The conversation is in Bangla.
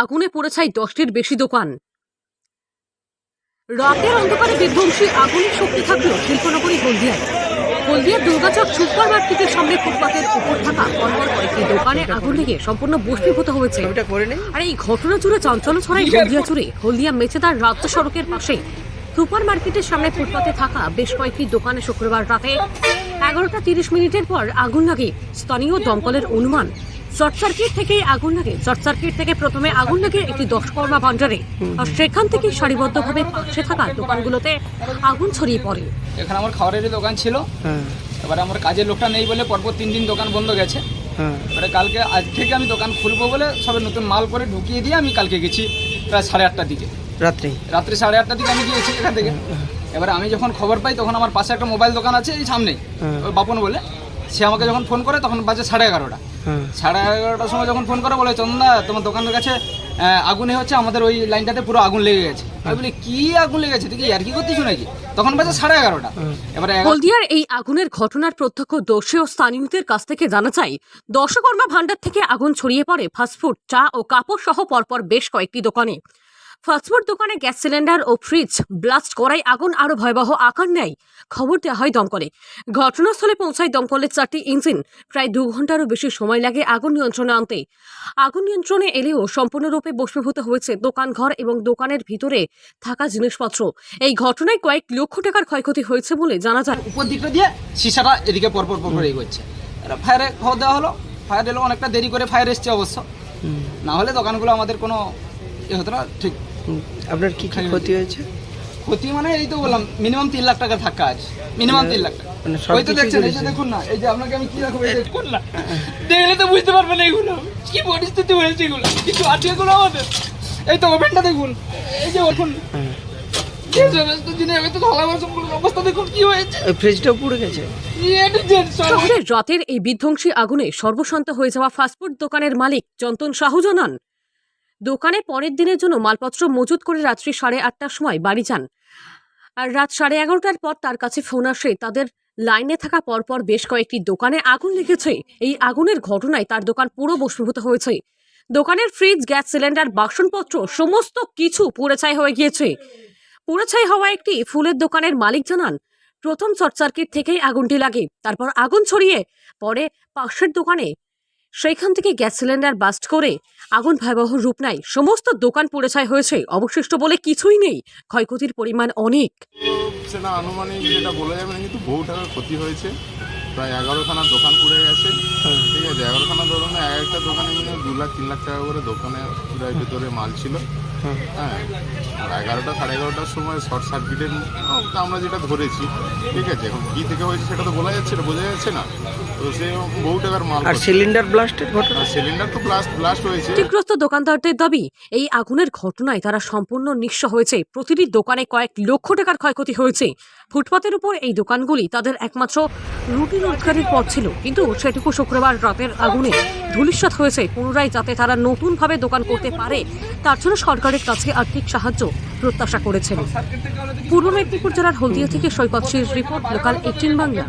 আগুনে পুড়ে ছাই 10টির বেশি দোকান। রাতের অন্ধকারে বিধ্বংসী আগুনের শক্তি থাকলেও শিল্পনগরী হলদিয়ার দুর্গাচক সুপার মার্কেটের সামনে ফুটপাতের উপর থাকা পরপর কয়েকটি দোকানে আগুন লেগে সম্পূর্ণ ভস্মীভূত হয়েছে। আর এই ঘটনা জুড়ে চাঞ্চল্য ছড়ায় হলদিয়া মেচেদার রাজ্য সড়কের পাশে সুপার মার্কেটের সামনে ফুটপাতে থাকা বেশ কয়েকটি দোকানে শুক্রবার রাতে 11:30 পর আগুন লাগে। স্থানীয় দমকলের অনুমান শর্ট সার্কিট থেকেই আগুন লাগে। শর্ট সার্কিট থেকে প্রথমে আগুন লাগে একটি 10 ভান্ডারে, আর সেখান থেকে সারিবদ্ধভাবে পাশে থাকা দোকানগুলোতে আগুন ছড়িয়ে পড়ে। এখানে আমার খাবারেরই দোকান ছিল, এবারে আমার কাজের লোকটা নেই বলে পরপর 3 দিন দোকান বন্ধ গেছে। এবারে কালকে আজ থেকে আমি দোকান খুলবো বলে সবে নতুন মাল করে ঢুকিয়ে দিয়ে আমি কালকে গেছি প্রায় 8:30টার দিকে, রাত্রি 8:30টার দিকে আমি গিয়েছি এখান থেকে। এবারে আমি যখন খবর পাই তখন আমার পাশে একটা মোবাইল দোকান আছে এই সামনেই, ওই বাপন বলে, সে আমাকে যখন ফোন করে তখন বাজে 11:30। 11:30টার সময় যখন ফোন করে বলে, চন্দা তোমার দোকানের কাছে আগুনে হচ্ছে, আমাদের ওই লাইনটাতে পুরো আগুন লেগে গেছে। আমি বলি কি আগুন লেগেছে, তুই কি আর কি করতেছ নাকি? তখন বাজে 11:30। এবারে হলদিয়ার এই আগুনের ঘটনার প্রত্যক্ষদর্শী ও স্থানীয়দের কাছ থেকে জানা যায়, দশকর্মা ভান্ডার থেকে আগুন ছড়িয়ে পড়ে ফাস্টফুড, চা ও কাপড় সহ পরপর বেশ কয়েকটি দোকানে। ফাস্টফুড দোকানে গ্যাস সিলিন্ডার ও ফ্রিজ ব্লাস্ট করায় আগুন আরো ভয়াবহ আকার নেয়। খবর দেওয়া হয় দমকলে। ঘটনাস্থলে পৌঁছায় দমকলের 4টি ইঞ্জিন। প্রায় 2 ঘন্টারও বেশি সময় লাগে আগুন নিয়ন্ত্রণে আনতে। আগুন নিয়ন্ত্রণে এলেও সম্পূর্ণরূপে ভস্মীভূত হয়েছে দোকানঘর এবং দোকানের ভিতরে থাকা জিনিসপত্র। এই ঘটনায় কয়েক লক্ষ টাকার ক্ষয়ক্ষতি হয়েছে বলে জানা যায়। উপর দিকটা দিয়ে সিসাটা এদিকে পরপর এগোচ্ছে। ফায়ারে খবর দেওয়া হলো, ফায়ার এলো অনেকটা দেরি করে, ফায়ার এসছে অবশ্য, না হলে দোকানগুলো আমাদের কোনো এ হতো না। ঠিক আপনার কি ক্ষতি হয়েছে? ক্ষতি মানে এই তো বললাম, মিনিমাম 3 লাখ টাকা থাকা আছে, মিনিমাম 3 লাখ টাকা। ওই তো দেখছেন, এই যে দেখুন না, এই যে আপনাকে আমি কি রাখবো, এই দেখুন না, দেখলে তো বুঝতে পারবেন এগুলো কি পরিস্থিতি হয়েছে, এগুলো কিছু আছে এগুলো আমাদের। এই তো ওভেনটা দেখুন, এই যে দেখুন রাতের এই বিধ্বংসী আগুনে সর্বশান্ত হয়ে যাওয়া ফাস্টফুড দোকানের মালিক চন্দন সাহু জানান, দোকানে পরের দিনের জন্য মালপত্র মজুত করে রাত্রি 8:30টার সময় বাড়ি যান। আর রাত 11:30টার পর তার কাছে ফোন আসে তাদের লাইনে থাকা পরপর বেশ কয়েকটি দোকানে আগুন লেগেছে। এই আগুনের ঘটনায় তার দোকান পুরো ভস্মীভূত হয়েছে। দোকানের ফ্রিজ, গ্যাস সিলিন্ডার, বাসনপত্র সমস্ত কিছু পুড়ে ছাই হয়ে গিয়েছে। পুড়ে ছাই হওয়া একটি ফুলের দোকানের মালিক জানান, প্রথম শর্ট সার্কিট থেকেই আগুনটি লাগে, তারপর আগুন ছড়িয়ে পরে পাশের দোকানে, সেইখান থেকে গ্যাস সিলিন্ডার বাস্ট করে আগুন ভয়াবহ রূপ নেয়। সমস্ত দোকান পুড়ে ছাই হয়েছে, অবশিষ্ট বলে কিছুই নেই। ক্ষয়ক্ষতির পরিমাণ অনেক। সেটা আনুমানিক যেটা বলা যাবে না, কিন্তু বহু টাকার ক্ষতি হয়েছে। প্রায় 11খানা দোকান পুড়ে গেছে। ঠিক আছে, 11খানা দোকানে একটা দোকানে মিনিমাম 2 লাখ 3 লাখ টাকা করে দোকানে প্রায় ভিতরে মাল ছিল। হ্যাঁ, আর 11টার সময় শর্ট সার্কিটের আমরা যেটা ধরেছি, ঠিক আছে, এখন কী থেকে হয়েছে সেটা তো বোঝা যাচ্ছে না। তো সে বহু টাকার মাল। আর সিলিন্ডার ব্লাস্টের ঘটনা, সিলিন্ডার তো ব্লাস্ট হয়েছে। ক্ষতিগ্রস্ত দোকানদারদের দাবি, এই আগুনের ঘটনায় তারা সম্পূর্ণ নিঃস্ব হয়েছে। প্রতিটি দোকানে কয়েক লক্ষ টাকার ক্ষয়ক্ষতি হয়েছে। ফুটপাতের উপর এই দোকানগুলি তাদের একমাত্র রুটি রোজগারের পথ ছিল, কিন্তু সেটুকু শুক্রবার রাতের আগুনে ধূলিসাৎ হয়েছে। পুনরায় যাতে তারা নতুনভাবে দোকান করতে পারে তার জন্য সরকারের কাছে আর্থিক সাহায্য প্রত্যাশা করেছেন। পূর্ব মেদিনীপুর জেলার হলদিয়া থেকে সৈকত সির রিপোর্ট, লোকাল 18 বাংলা।